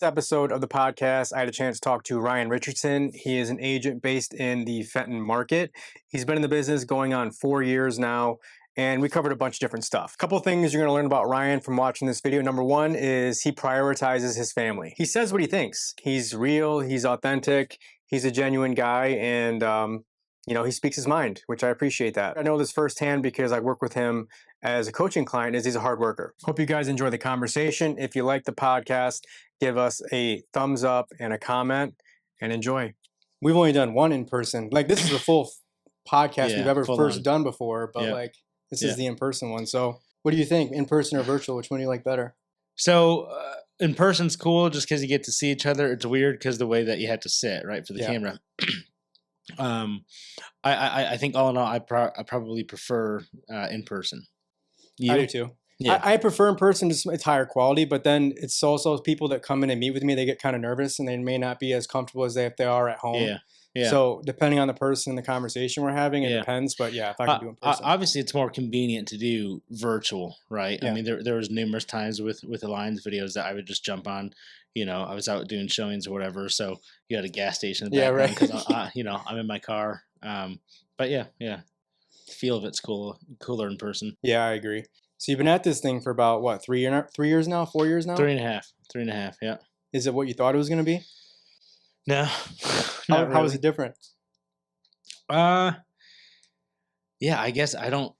This episode of the podcast, I had a chance to talk to Ryan Richardson. He is an agent based in the Fenton market. He's been in the business going on 4 years now, and we covered a bunch of different stuff. A couple of things you're going to learn about Ryan from watching this video. Number one is he prioritizes his family. He says what he thinks. He's real, he's authentic, he's a genuine guy, and he speaks his mind, which I appreciate that. I know this firsthand because I work with him as a coaching client, as he's a hard worker. Hope you guys enjoy the conversation. If you like the podcast, give us a thumbs up and a comment and enjoy. We've only done one in person. Like, this is the full podcast we've ever first done before, but this is the in-person one. So what do you think, in person or virtual? Which one do you like better? So in person's cool just because you get to see each other. It's weird because the way that you had to sit, right, for the camera. I think all in all, I probably prefer in person. You? I do too. Yeah. I prefer in person, just it's higher quality, but then it's also people that come in and meet with me, they get kind of nervous and they may not be as comfortable as if they are at home. Yeah. So depending on the person, the conversation we're having, it depends. But yeah, if I can do in person. Obviously, it's more convenient to do virtual, right? Yeah. I mean, there was numerous times with Alliance videos that I would just jump on. I was out doing showings or whatever, so you had a gas station in the background because I'm in my car. But yeah, the feel of it's cooler in person. Yeah, I agree. So you've been at this thing for about what, 3 years now, 4 years now? 3.5. Yeah. Is it what you thought it was going to be? No. How is it different? Yeah, I guess I don't.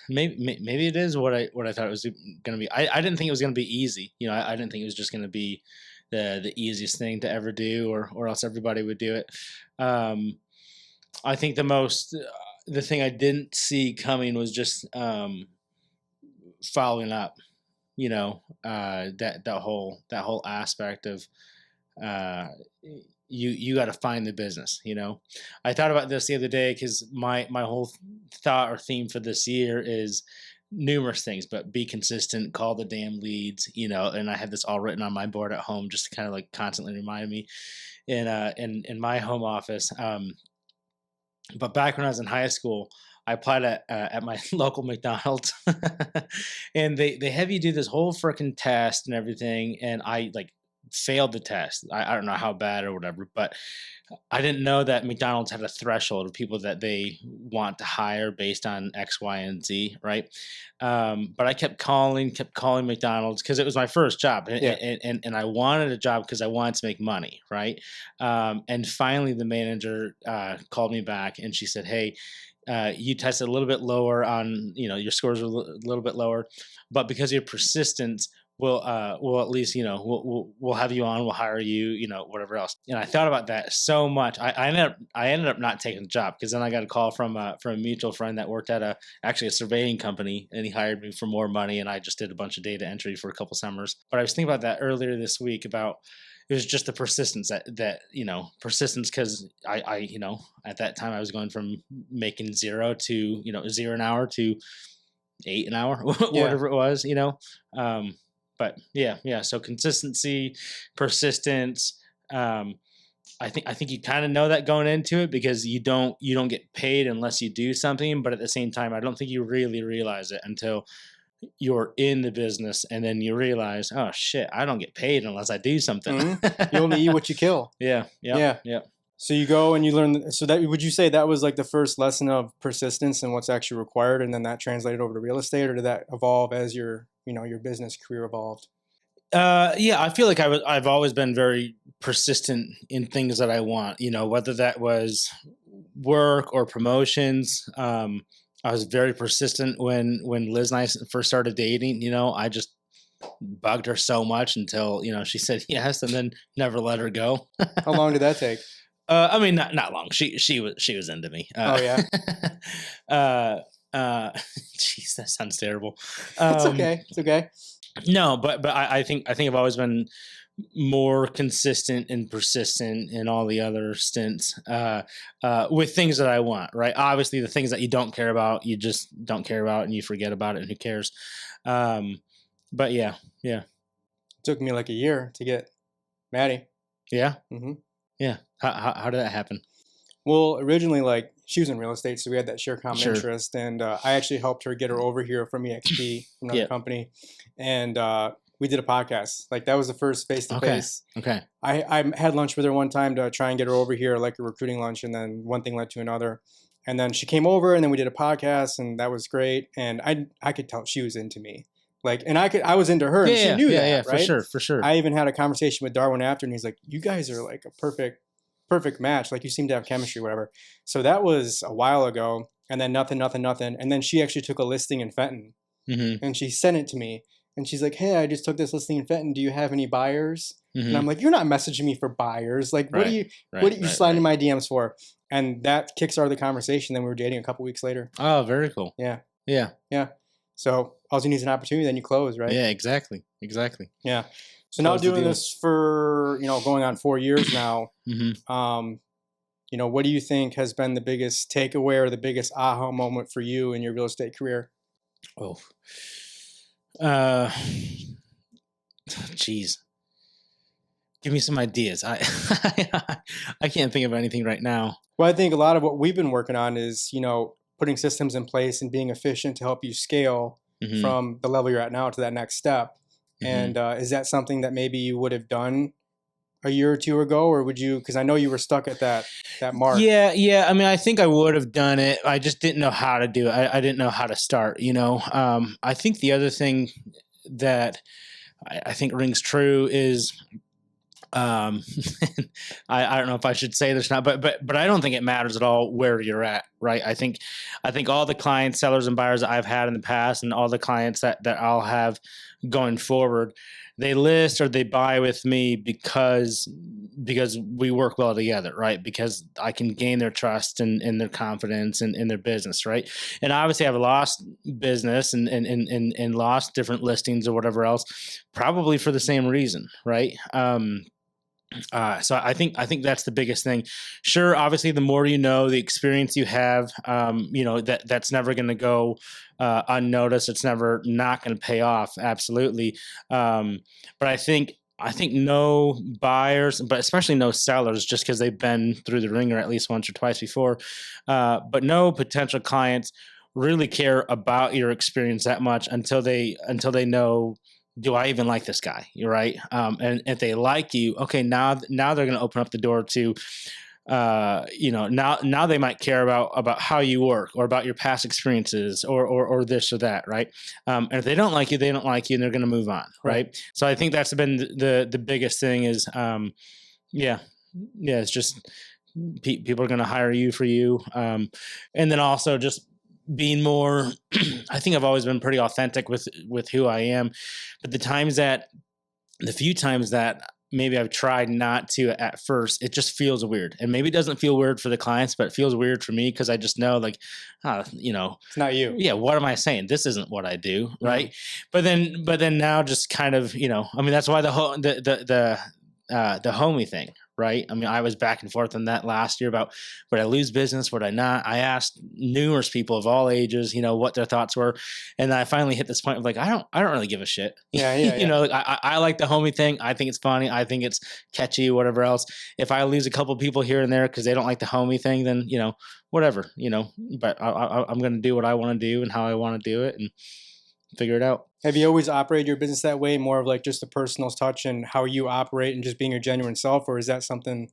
Maybe it is what I thought it was going to be. I didn't think it was going to be easy. I didn't think it was just going to be the easiest thing to ever do, or else everybody would do it. I think the thing I didn't see coming was just following up. That whole aspect of you got to find the business. I thought about this the other day because my whole thought or theme for this year is numerous things, but be consistent, call the damn leads, and I had this all written on my board at home just to kind of like constantly remind me in my home office. But back when I was in high school, I applied at my local McDonald's and they have you do this whole freaking test and everything. And I failed the test. I don't know how bad or whatever, but I didn't know that McDonald's had a threshold of people that they want to hire based on X, Y, and Z, right? But I kept calling McDonald's because it was my first job, and I wanted a job because I wanted to make money, right? And finally, the manager called me back, and she said, "Hey, you tested a little bit lower on, your scores were a little bit lower, but because of your persistence, we'll at least, we'll have you on, we'll hire you, whatever else." And I thought about that so much. I ended up not taking the job because then I got a call from a mutual friend that worked at actually a surveying company, and he hired me for more money, and I just did a bunch of data entry for a couple summers. But I was thinking about that earlier this week about it was just the persistence that persistence, because I at that time I was going from making zero to $0 an hour to $8 an hour, whatever it was, But yeah. So consistency, persistence. I think you kind of know that going into it because you don't get paid unless you do something. But at the same time, I don't think you really realize it until you're in the business, and then you realize, oh shit, I don't get paid unless I do something. Mm-hmm. You only eat what you kill. Yeah. So you go and you learn. So that, would you say that was like the first lesson of persistence and what's actually required, and then that translated over to real estate, or did that evolve as your business career evolved? Yeah, I feel like I've always been very persistent in things that I want. Whether that was work or promotions. I was very persistent when Liz and I first started dating. I just bugged her so much until she said yes, and then never let her go. How long did that take? I mean, not long. She was into me. Oh yeah. Jeez, that sounds terrible. It's okay. It's okay. No, but I think I've always been more consistent and persistent in all the other stints with things that I want, right? Obviously, the things that you don't care about, you just don't care about, and you forget about it, and who cares? But yeah. It took me like a year to get Maddie. Yeah. Mm-hmm. Yeah. How did that happen? Well, originally, she was in real estate, so we had that shared common interest, and I actually helped her get her over here from EXP, from another company, and We did a podcast. Like that was the first face to Okay. face. Okay. I had lunch with her one time to try and get her over here, like a recruiting lunch, and then one thing led to another. And then she came over, and then we did a podcast, and that was great. And I could tell she was into me, like, and I was into her, and she Yeah. knew Yeah. that, Yeah. For right? sure. For sure. I even had a conversation with Darwin after, and he's like, "You guys are like a perfect match. Like you seem to have chemistry, whatever." So that was a while ago, and then nothing, and then she actually took a listing in Fenton, Mm-hmm. and she sent it to me. And she's like, "Hey, I just took this listing in Fenton. Do you have any buyers?" And Mm-hmm. I'm like, "You're not messaging me for buyers. Like, what are Right. you Right. what are you Right. sliding in Right. my DMs for?" And that kickstarted the conversation. Then we were dating a couple weeks later. Oh, very cool. Yeah. Yeah. Yeah. So all you need is an opportunity, then you close, right? Yeah. Exactly. Exactly. Yeah. So now Close the doing deal. this for, going on 4 years now, Mm-hmm. what do you think has been the biggest takeaway or the biggest aha moment for you in your real estate career? Oh. Uh. Jeez. Give me some ideas. I can't think of anything right now. Well, I think a lot of what we've been working on is, putting systems in place and being efficient to help you scale Mm-hmm. from the level you're at now to that next step. Mm-hmm. And is that something that maybe you would have done a year or two ago, or would you? Because I know you were stuck at that mark. Yeah, yeah. I mean, I think I would have done it. I just didn't know how to do it. I didn't know how to start. I think the other thing that I think rings true is, I don't know if I should say this or not, but I don't think it matters at all where you're at, right? I think all the clients, sellers, and buyers that I've had in the past, and all the clients that I'll have going forward, they list or they buy with me because we work well together, right? Because I can gain their trust and their confidence in their business, right? And obviously I've lost business and lost different listings or whatever else, probably for the same reason, right? So I think that's the biggest thing. Sure, obviously, the more the experience you have, that's never going to go unnoticed. It's never not going to pay off. Absolutely, but I think no buyers, but especially no sellers, just because they've been through the ringer at least once or twice before. But no potential clients really care about your experience that much until they know, do I even like this guy? You're right. And if they like you, okay, now they're going to open up the door to, now they might care about how you work or about your past experiences or this or that. Right. And if they don't like you, they don't like you and they're going to move on. Right. So I think that's been the biggest thing is, it's just people are going to hire you for you. And then also just being more, I think I've always been pretty authentic with who I am, but the few times that maybe I've tried not to at first, it just feels weird. And maybe it doesn't feel weird for the clients, but it feels weird for me because I just know It's not you. Yeah, what am I saying? This isn't what I do, right? Mm-hmm. But then now just kind of, that's why the homie thing, right? I mean, I was back and forth on that last year about would I lose business, would I not? I asked numerous people of all ages, what their thoughts were, and I finally hit this point of like, I don't really give a shit. Yeah. I like the homie thing. I think it's funny. I think it's catchy. Whatever else. If I lose a couple people here and there because they don't like the homie thing, then whatever. But I'm going to do what I want to do and how I want to do it and figure it out. Have you always operated your business that way, more of like just the personal touch and how you operate and just being your genuine self, or is that something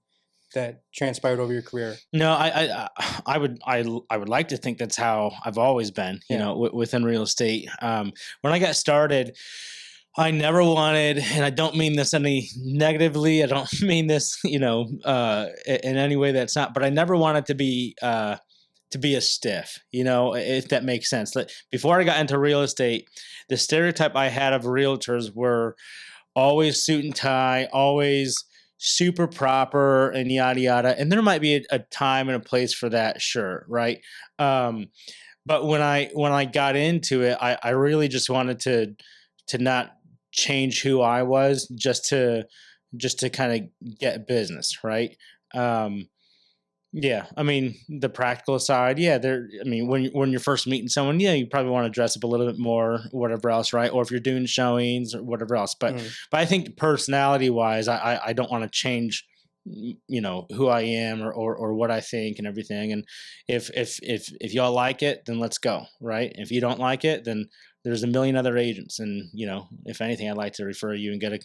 that transpired over your career? No, I would like to think that's how I've always been, within real estate. When I got started, I never wanted, and I don't mean this any negatively. I don't mean this, in any way that's not, but I never wanted to be a stiff, if that makes sense. Like before I got into real estate, the stereotype I had of realtors were always suit and tie, always super proper and yada, yada. And there might be a time and a place for that. Sure. Right. But when I got into it, I really just wanted to not change who I was just to kind of get business. Right. Yeah, I mean the practical side. Yeah, when you're first meeting someone, yeah, you probably want to dress up a little bit more, whatever else, right? Or if you're doing showings or whatever else. But I think personality wise, I don't want to change, who I am or what I think and everything. And if y'all like it, then let's go, right? If you don't like it, then there's a million other agents, and if anything, I'd like to refer you and get a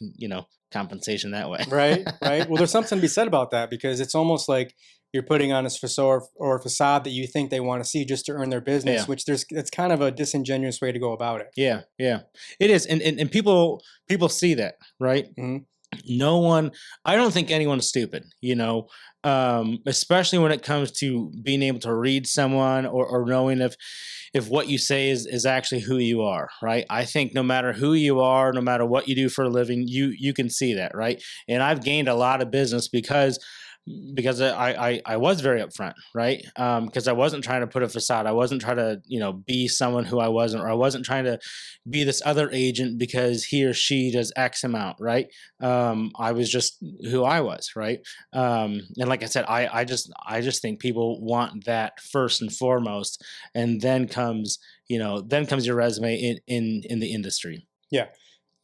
compensation that way. Right, right. Well, there's something to be said about that because it's almost like you're putting on a facade or a facade that you think they want to see just to earn their business, Yeah. which it's kind of a disingenuous way to go about it. Yeah, yeah, it is, and people see that, right? Mhm. No one, I don't think anyone's stupid, especially when it comes to being able to read someone, or knowing if what you say is actually who you are, right? I think no matter who you are, no matter what you do for a living, you can see that, right? And I've gained a lot of business because I was very upfront, right? Because I wasn't trying to put a facade. I wasn't trying to be someone who I wasn't, or I wasn't trying to be this other agent because he or she does X amount, right? I was just who I was, right? And like I said, I just think people want that first and foremost, and then comes your resume in the industry. Yeah.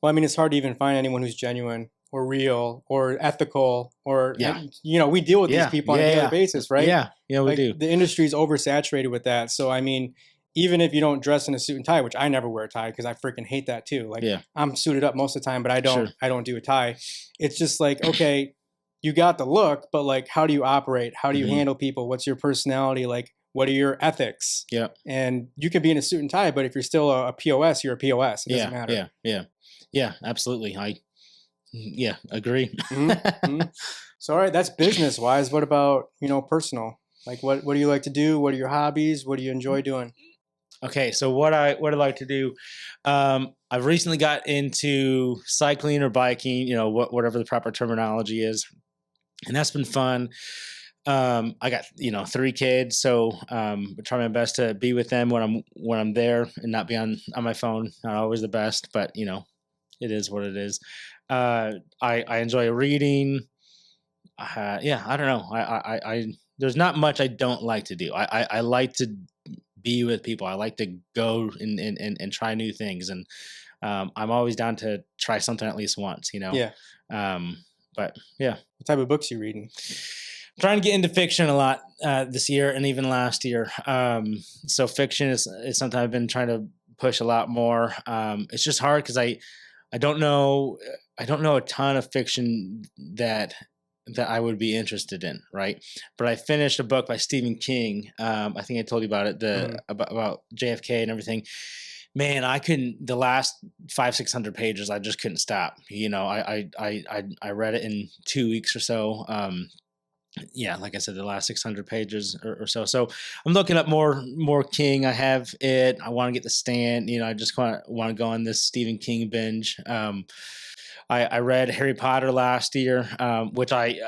Well, I mean, it's hard to even find anyone who's genuine or real or ethical Yeah, we deal with these yeah, people on a yeah, daily yeah, basis, right? yeah, yeah. We Like do. the industry is oversaturated with that. So, I mean, even if you don't dress in a suit and tie, which I never wear a tie because I freaking hate that too. Like Yeah, I'm suited up most of the time, but sure. I don't do a tie. It's just like, okay, you got the look, but like, how do you operate? How do you Hmm. handle people? What's your personality? Like, what are your ethics? Yeah. And you can be in a suit and tie, but if you're still a POS, you're a POS. It doesn't Yeah, matter. yeah, yeah, yeah, absolutely. Yeah, agree. Mm-hmm. So, all right, that's business wise. What about, personal? Like, what do you like to do? What are your hobbies? What do you enjoy doing? Okay, so what I like to do, I've recently got into cycling or biking, whatever the proper terminology is, and that's been fun. I got 3 kids, so I try my best to be with them when I'm there and not be on my phone. Not always the best, but it is what it is. I enjoy reading. Yeah, I don't know. I there's not much I don't like to do. I like to be with people. I like to go and try new things, and I'm always down to try something at least once. Yeah. Um, but yeah, What type of books you reading? trying to get into fiction a lot this year and even last year. So fiction is something I've been trying to push a lot more. It's just hard because I don't know a ton of fiction that I would be interested in, right? But I finished a book by Stephen King. I think I told you about it, Mhm. about JFK and everything. Man, I couldn't. The last 500-600 pages, I just couldn't stop. I read it in 2 weeks or so. Yeah, like I said, the last 600 pages or so. So I'm looking up more King. I have it. I want to get The Stand. I just want to go on this Stephen King binge. I read Harry Potter last year, which I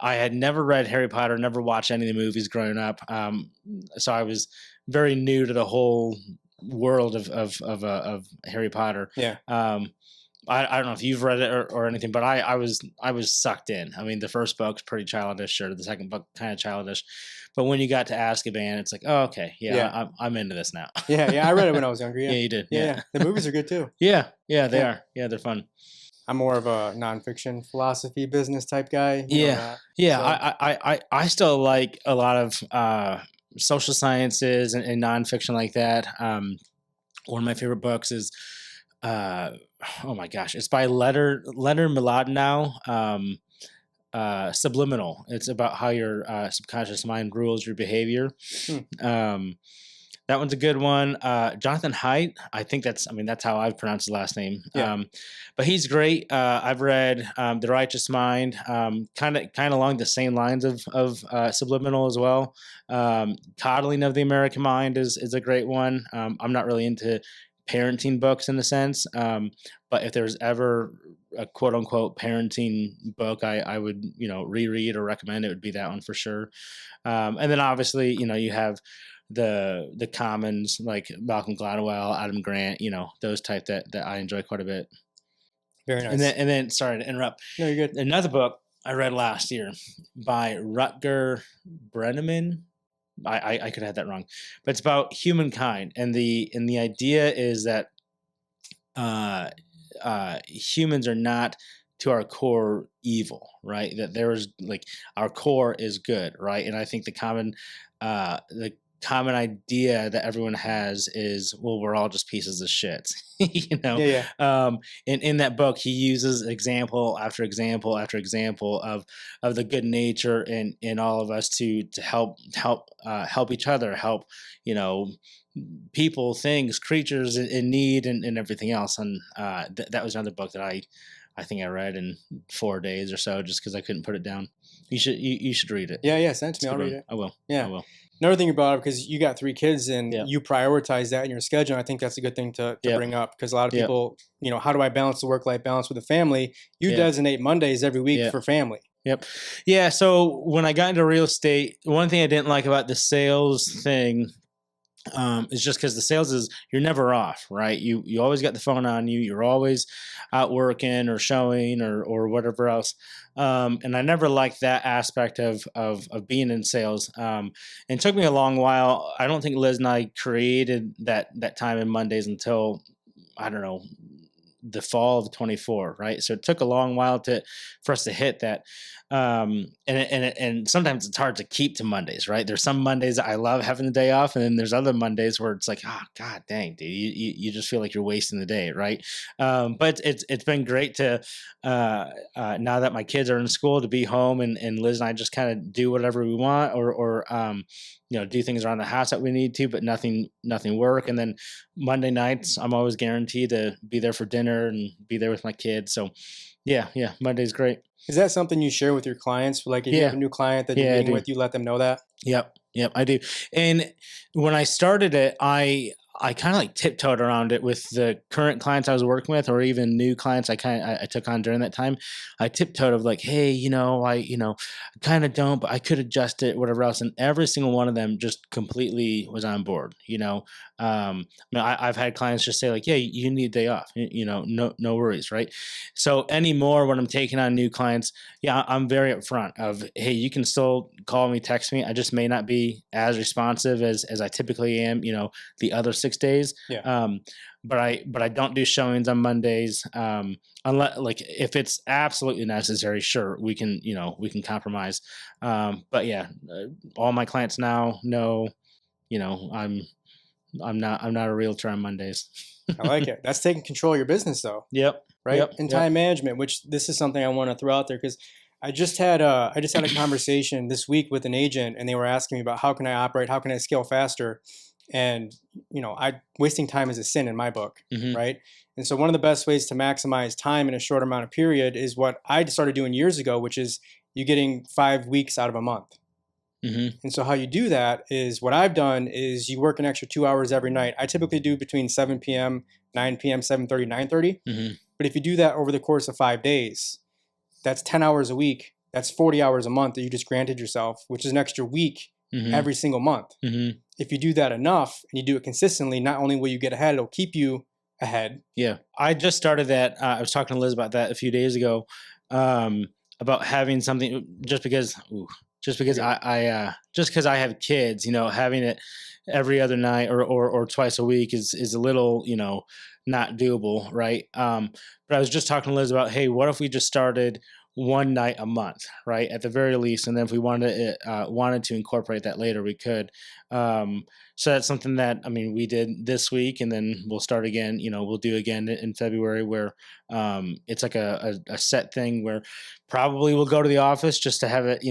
had never read Harry Potter, never watched any of the movies growing up. So I was very new to the whole world of Harry Potter. Yeah. I don't know if you've read it or anything, but I was sucked in. I mean, the first book's pretty childish, sure. The second book kind of childish, but when you got to Azkaban, it's like, oh, okay, yeah, Yeah. I'm into this now. Yeah. Yeah. I read it when I was younger. Yeah, Yeah. you did. Yeah. Yeah, Yeah. The movies are good too. yeah, they Yeah. are. Yeah, they're fun. I'm more of a nonfiction philosophy business type guy. You know Yeah, that. yeah. So, I still like a lot of social sciences and nonfiction like that. One of my favorite books is uh, oh my gosh, it's by Leonard Mlodinow. Subliminal. It's about how your subconscious mind rules your behavior. hmm, Um, that one's a good one. Jonathan Haidt, that's how I've pronounced his last name. yeah. But he's great. I've read The Righteous Mind, kind of along the same lines of Subliminal as well. Coddling of the American Mind is a great one. I'm not really into parenting books in a sense, but if there's ever a quote unquote parenting book I would reread or recommend, it would be that one for sure. And then obviously you have the commons like Malcolm Gladwell, Adam Grant, those type that I enjoy quite a bit. Very And nice. then sorry to interrupt. No, you're good. Another book I read last year by Rutger Brenneman. I could have that wrong, but it's about humankind, and the idea is that humans are not to our core evil, right? That there is like our core is good, right? And I think the common idea that everyone has is, well, we're all just pieces of shit. you know, Yeah, yeah. in that book, he uses example after example after example of the good nature in all of us to help each other, help you know people, things, creatures in need, and everything else. And that was another book that I think I read in 4 days or so, just because I couldn't put it down. You should read it. Yeah, yeah. Send it to It's a me. I'll good read one. it. I will. I Yeah. will. Another thing you brought up, because you got 3 kids and Yep. you prioritize that in your schedule. I think that's a good thing to Yep. bring up, because a lot of Yep. people, how do I balance the work life balance with the family? You Yeah. designate Mondays every week Yeah. for family. Yep. Yeah. So when I got into real estate, one thing I didn't like about the sales thing is just because the sales is you're never off, right? You always got the phone on you. You're always out working or showing or whatever else. And I never liked that aspect of being in sales. And it took me a long while. I don't think Liz and I created that time in Mondays until, I don't know, the fall of 24, right? So it took a long while for us to hit that. And sometimes it's hard to keep to Mondays, right? There's some Mondays I love having the day off, and then there's other Mondays where it's like, oh god dang, dude, you just feel like you're wasting the day, right? But it's been great to now that my kids are in school, to be home, and Liz and I just kind of do whatever we want, or do things around the house that we need to, but nothing work. And then Monday nights, I'm always guaranteed to be there for dinner and be there with my kids. So yeah, Monday's great. Is that something you share with your clients? Like, if you have Yeah, a new client that you're yeah, I meeting do. with, you let them know that? Yep, I do. And when I started it, I kind of like tiptoed around it with the current clients I was working with, or even new clients I took on during that time. I tiptoed of like, hey, I kind of don't, but I could adjust it, whatever else. And every single one of them just completely was on board. I've had clients just say like, yeah, you need a day off. No worries, right? So anymore, when I'm taking on new clients, yeah, I'm very upfront of, hey, you can still call me, text me. I just may not be as responsive as I typically am, the other 6 days. Yeah. But I don't do showings on Mondays. Unless, like, if it's absolutely necessary, sure, we can compromise. But yeah, all my clients now know, I'm not a realtor on Mondays. I like it. That's taking control of your business, though. Yep. Right? Yep. And Yep. time management, which this is something I want to throw out there, because I just had a conversation this week with an agent, and they were asking me about how can I operate, how can I scale faster, and I wasting time is a sin in my book, Hmm. right? And so one of the best ways to maximize time in a short amount of period is what I started doing years ago, which is you getting 5 weeks out of a month. Hmm. And so how you do that is, what I've done is, you work an extra 2 hours every night. I typically do between 7 p.m., 9 p.m., 7:30, 9:30. Hmm. But if you do that over the course of 5 days, that's 10 hours a week. That's 40 hours a month that you just granted yourself, which is an extra week Hmm. every single month. Hmm. If you do that enough and you do it consistently, not only will you get ahead, it'll keep you ahead. Yeah, I just started that. I was talking to Liz about that a few days ago, about having something, just because You're good. just because I have kids, having it every other night or twice a week is a little, not doable, right? But I was just talking to Liz about, hey, what if we just started one night a month, right, at the very least, and then if we wanted to incorporate that later, we could. So that's something that, I mean, we did this week, and then we'll start again. We'll do again in February, where it's like a set thing where probably we'll go to the office just to have it,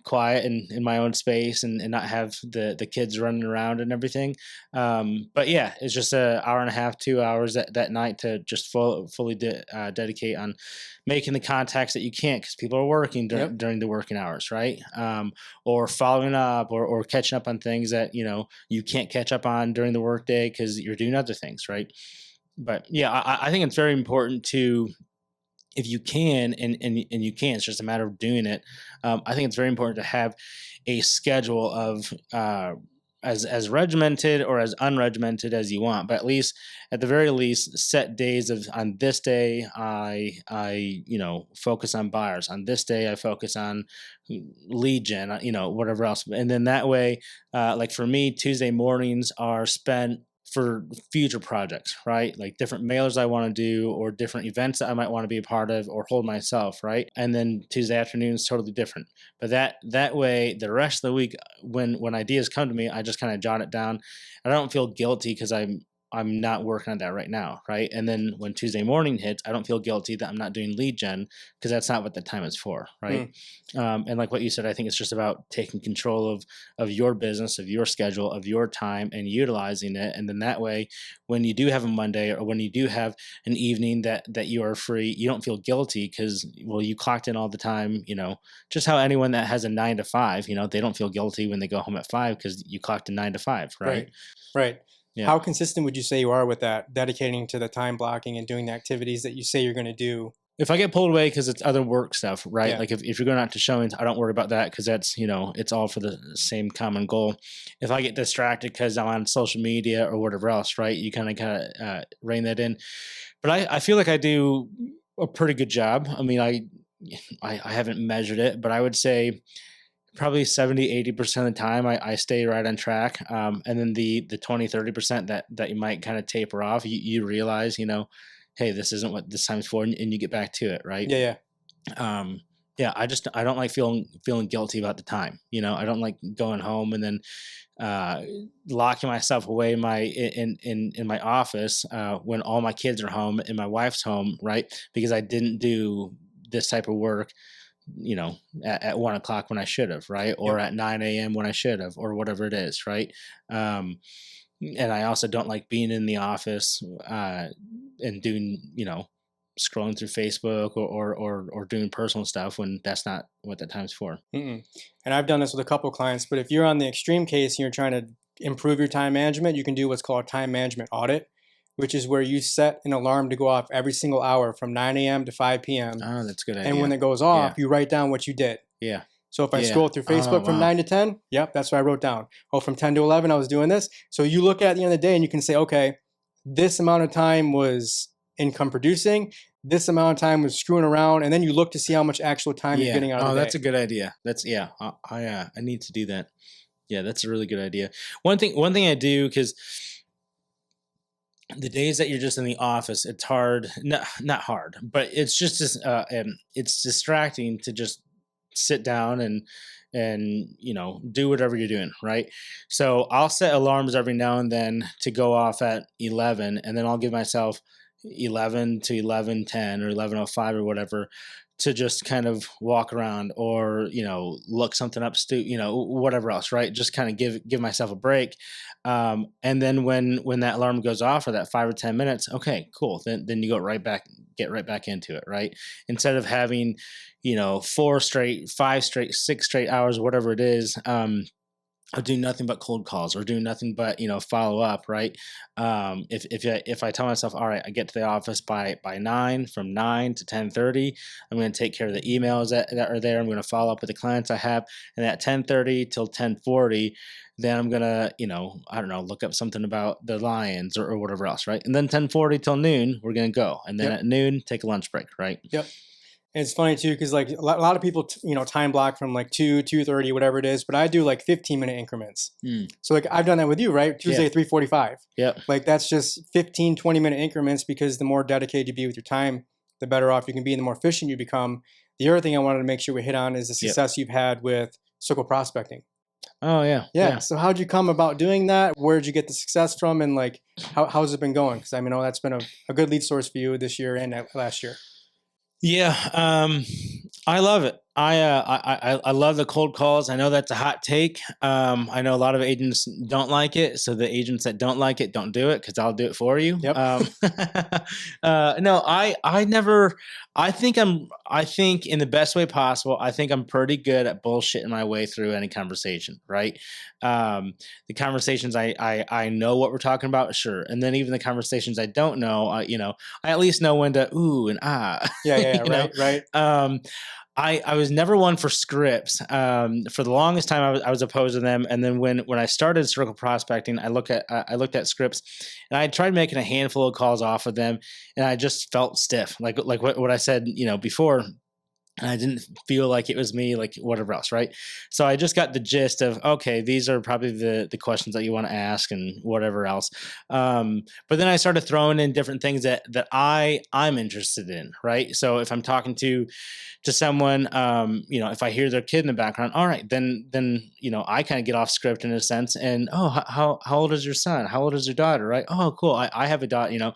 quiet and in my own space, and not have the kids running around and everything. But yeah, it's just an hour and a half, 2 hours that night to just fully dedicate on making the contacts that you can't, because people are working Yep. during the working hours, right? Or following up, or catching up on things that you can't catch up on during the workday because you're doing other things, right? But yeah, I think it's very important to, if you can, and you can, it's just a matter of doing it. I think it's very important to have a schedule of as regimented or as unregimented as you want, but at the very least, set days of, on this day I focus on buyers, on this day I focus on lead gen, whatever else, and then that way, like for me, Tuesday mornings are spent for future projects, right? Like different mailers I want to do, or different events that I might want to be a part of or hold myself, right? And then Tuesday afternoon is totally different. But that way, the rest of the week, when ideas come to me, I just kind of jot it down. I don't feel guilty because I'm not working on that right now, right? And then when Tuesday morning hits, I don't feel guilty that I'm not doing lead gen, because that's not what the time is for, right? And like what you said, I think it's just about taking control of your business, of your schedule, of your time, and utilizing it. And then that way, when you do have a Monday, or when you do have an evening that you are free, you don't feel guilty because, well, you clocked in all the time. Just how anyone that has a 9 to 5, they don't feel guilty when they go home at 5 because you clocked in 9 to 5, right? Right. Yeah. How consistent would you say you are with that, dedicating to the time blocking and doing the activities that you say you're going to do? If I get pulled away because it's other work stuff, right? Yeah. Like if you're going out to showings, I don't worry about that because that's, it's all for the same common goal. If I get distracted because I'm on social media or whatever else, right? You kind of rein that in. But I feel like I do a pretty good job. I mean, I haven't measured it, but I would say probably 70-80% of the time I stay right on track. And then the 20-30% that you might kind of taper off, you realize, hey, this isn't what this time's for, and you get back to it, right? Yeah. Yeah. I don't like feeling guilty about the time. I don't like going home and then locking myself away in my office when all my kids are home and my wife's home, right? Because I didn't do this type of work at 1 o'clock when I should have, right? Or at 9 a.m. when I should have, or whatever it is, right? And I also don't like being in the office and doing, scrolling through Facebook or doing personal stuff when that's not what that time's for. And I've done this with a couple of clients, but if you're on the extreme case and you're trying to improve your time management, you can do what's called a time management audit, which is where you set an alarm to go off every single hour from 9 a.m. to 5 p.m. Oh, that's a good idea. And when it goes off, you write down what you did. Yeah. So if I scroll through Facebook from 9 to 10, that's what I wrote down. Oh, from 10 to 11, I was doing this. So you look at the end of the day and you can say, okay, this amount of time was income producing. This amount of time was screwing around. And then you look to see how much actual time you're getting out of the day. That's a good idea. I need to do that. Yeah, that's a really good idea. One thing I do, because the days that you're just in the office, it's hard, not hard, but it's just it's distracting to just sit down and do whatever you're doing, right? So I'll set alarms every now and then to go off at 11, and then I'll give myself 11 to 11:10 or 11:05 or whatever to just kind of walk around or look something up, whatever else, right? Just kind of give myself a break, and then when that alarm goes off for that 5 or 10 minutes, okay, cool, then you get right back into it, right? Instead of having 4 straight, 5 straight, 6 straight hours, whatever it is, of doing nothing but cold calls or doing nothing but follow up, right? If I tell myself, all right, I get to the office by 9, from 9 to 10:30, I'm going to take care of the emails that are there. I'm going to follow up with the clients I have, and at 10:30 till 10:40, then I'm gonna I don't know, look up something about the Lions or whatever else, right? And then 10:40 till noon, we're gonna go, and then at noon take a lunch break, right? Yep. And it's funny too, because like a lot of people, time block from like 2:30, whatever it is, but I do like 15-minute increments. So like I've done that with you, right? Tuesday, 3:45. Yep. Like that's just 15, 20-minute increments, because the more dedicated you be with your time, the better off you can be and the more efficient you become. The other thing I wanted to make sure we hit on is the success you've had with circle prospecting. Oh yeah. So how'd you come about doing that? Where'd you get the success from? And like, how's it been going? Because I know that's been a good lead source for you this year and last year. Yeah, I love it. I love the cold calls. I know that's a hot take. I know a lot of agents don't like it. So the agents that don't like it, don't do it, because I'll do it for you. Yep. No, I never. I think in the best way possible, I think I'm pretty good at bullshitting my way through any conversation, right? The conversations I know what we're talking about, sure. And then even the conversations I don't know, I at least know when to ooh and ah. Yeah, right. I was never one for scripts. For the longest time, I was opposed to them. And then when I started circle prospecting, I looked at scripts, and I tried making a handful of calls off of them, and I just felt stiff. Like what I said, before. and I didn't feel like it was me, like whatever else, right? So I just got the gist of, okay, these are probably the questions that you want to ask and whatever else. But then I started throwing in different things that I'm interested in, right? So if I'm talking to someone, if I hear their kid in the background, all right, then I kind of get off script in a sense, and oh, how old is your son? How old is your daughter? Right? Oh, cool. I have a daughter, and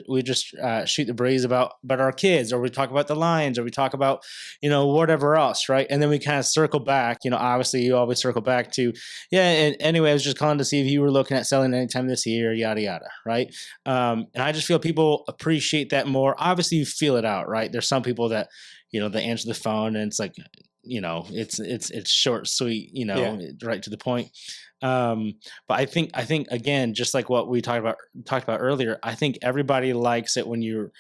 we just shoot the breeze about our kids, or we talk about the Lions, or we talk about whatever else, right? And then we kind of circle back. Obviously you always circle back to, yeah. And anyway, I was just calling to see if you were looking at selling anytime this year, yada yada, right? And I just feel people appreciate that more. Obviously, you feel it out, right? There's some people that they answer the phone and it's like, it's short, sweet, Yeah. right to the point. But I think again, just like what we talked about earlier, I think everybody likes it when you're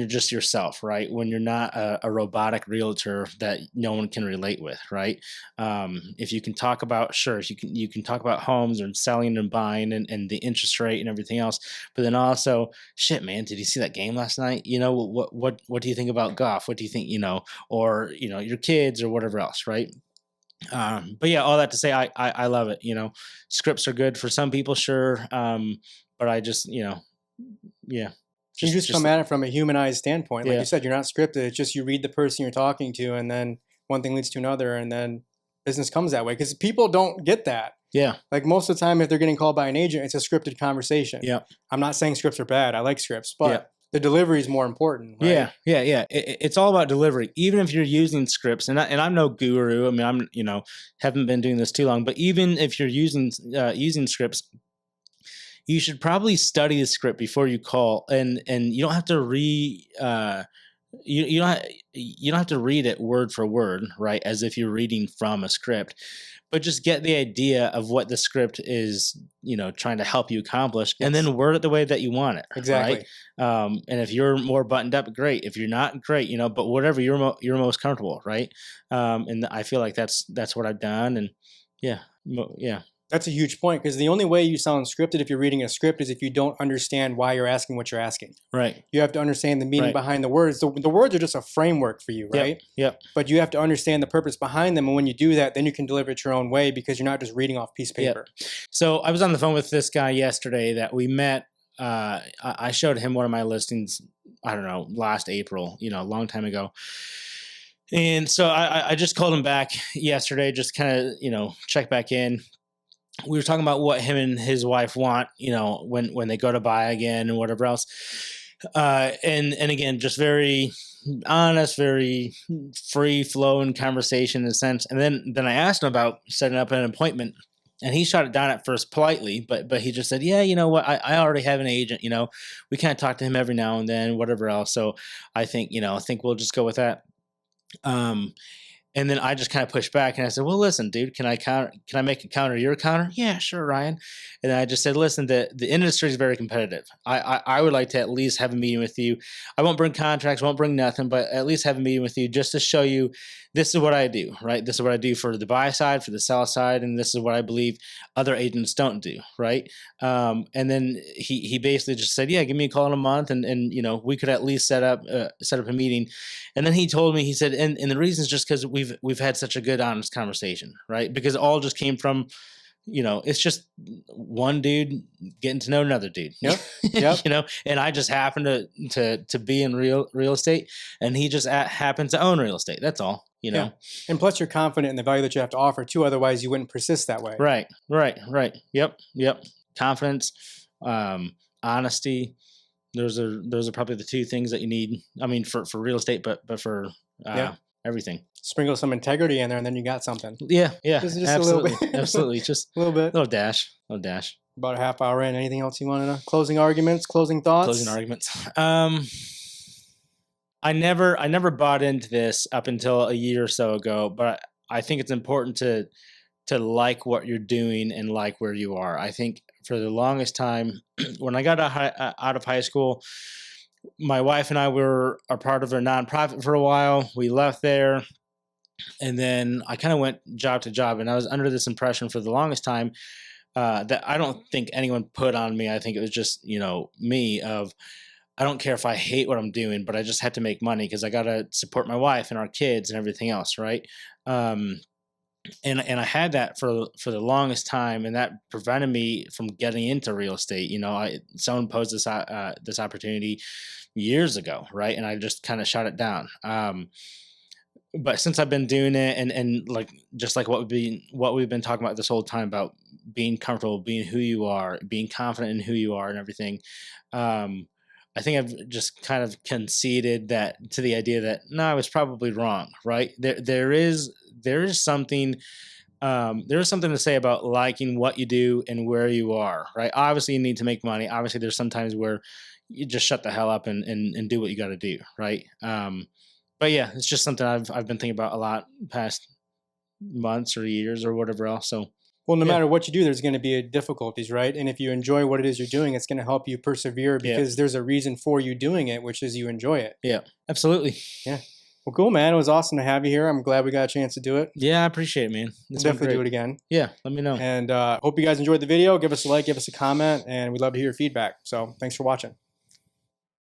just yourself, right? When you're not a robotic realtor that no one can relate with, right? If you can talk about, sure, you can talk about homes and selling and buying and the interest rate and everything else, but then also, shit, man, did you see that game last night? What do you think about golf? What do you think, or your kids or whatever else, right? But yeah, all that to say, I love it. Scripts are good for some people, sure, but I just, yeah. You just come at it from a humanized standpoint. Like Yeah. you said, you're not scripted. It's just you read the person you're talking to, and then one thing leads to another, and then business comes that way. Because people don't get that. Yeah. Like most of the time, if they're getting called by an agent, it's a scripted conversation. Yeah. I'm not saying scripts are bad. I like scripts, but Yeah. the delivery is more important. Right? Yeah. It's all about delivery. Even if you're using scripts, and I'm no guru. I mean, haven't been doing this too long. But even if you're using scripts, you should probably study the script before you call, and you don't have to you don't have to read it word for word, right? As if you're reading from a script, but just get the idea of what the script is, trying to help you accomplish, and Yes. then word it the way that you want it, Exactly. right? And if you're more buttoned up, great. If you're not, great. But whatever you're most comfortable, right? And I feel like that's what I've done, and yeah, yeah, That's a huge point because the only way you sound scripted if you're reading a script is if you don't understand why you're asking what you're asking. right, You have to understand the meaning right. behind the words. The words are just a framework for you, right? Yep. But you have to understand the purpose behind them. And when you do that, then you can deliver it your own way because you're not just reading off a piece of Yep. paper. So I was on the phone with this guy yesterday that we met. I showed him one of my listings, I don't know, last April, a long time ago. And so I just called him back yesterday, just kind of, check back in. We were talking about what him and his wife want, when they go to buy again and whatever else. And again, just very honest, very free flowing conversation in a sense. And then I asked him about setting up an appointment, and he shot it down at first politely, but he just said, yeah, you know what? I already have an agent, we kind of talk to him every now and then, whatever else. So I think we'll just go with that. And then I just kind of pushed back and I said, well, listen, dude, can I make a counter your counter? Yeah, sure, Ryan. And I just said, listen, the industry is very competitive. I would like to at least have a meeting with you. I won't bring contracts, won't bring nothing, but at least have a meeting with you just to show you this is what I do, right? This is what I do for the buy side, for the sell side, and this is what I believe other agents don't do, right? And then he basically just said, yeah, give me a call in a month, and we could at least set up a meeting. And then he told me, he said, and the reason is just because we've had such a good, honest conversation, right? Because it all just came from, it's just one dude getting to know another dude. Yep. And I just happen to be in real estate, and he just happens to own real estate. That's all. Yeah. And plus you're confident in the value that you have to offer too. Otherwise you wouldn't persist that way. Right. Yep. Confidence, honesty. Those are probably the two things that you need. I mean, for real estate, but for everything. Sprinkle some integrity in there, and then you got something. Yeah, Just absolutely, a little bit. absolutely, just a little bit. little dash. About a half hour in. Anything else you want to know? Closing arguments, closing thoughts? Closing arguments. I never bought into this up until a year or so ago, but I think it's important to like what you're doing and like where you are. I think for the longest time, when I got out of high school, my wife and I were a part of a nonprofit for a while. We left there, and then I kind of went job to job, and I was under this impression for the longest time that I don't think anyone put on me. I think it was just me of I don't care if I hate what I'm doing, but I just had to make money because I got to support my wife and our kids and everything else, right? Um, and I had that for the longest time, and that prevented me from getting into real estate. Someone posed this opportunity years ago, right? And I just kind of shut it down. But since I've been doing it, and like just like what we've been talking about this whole time about being comfortable, being who you are, being confident in who you are, and everything. Um, I think I've just kind of conceded that to the idea that no, I was probably wrong, right? There is something there is something to say about liking what you do and where you are, right? Obviously, you need to make money. Obviously, there's sometimes where you just shut the hell up and do what you got to do, right? But yeah, it's just something I've been thinking about a lot past months or years or whatever else. So Well, no yeah, matter what you do, there's going to be difficulties, right? And if you enjoy what it is you're doing, it's going to help you persevere yeah, because there's a reason for you doing it, which is you enjoy it. yeah, absolutely. Yeah. Well, cool, man. It was awesome to have you here. I'm glad we got a chance to do it. Yeah, I appreciate it, man. We'll It's been definitely do great. it again. Yeah, let me know. And hope you guys enjoyed the video. Give us a like, give us a comment, and we'd love to hear your feedback. So thanks for watching.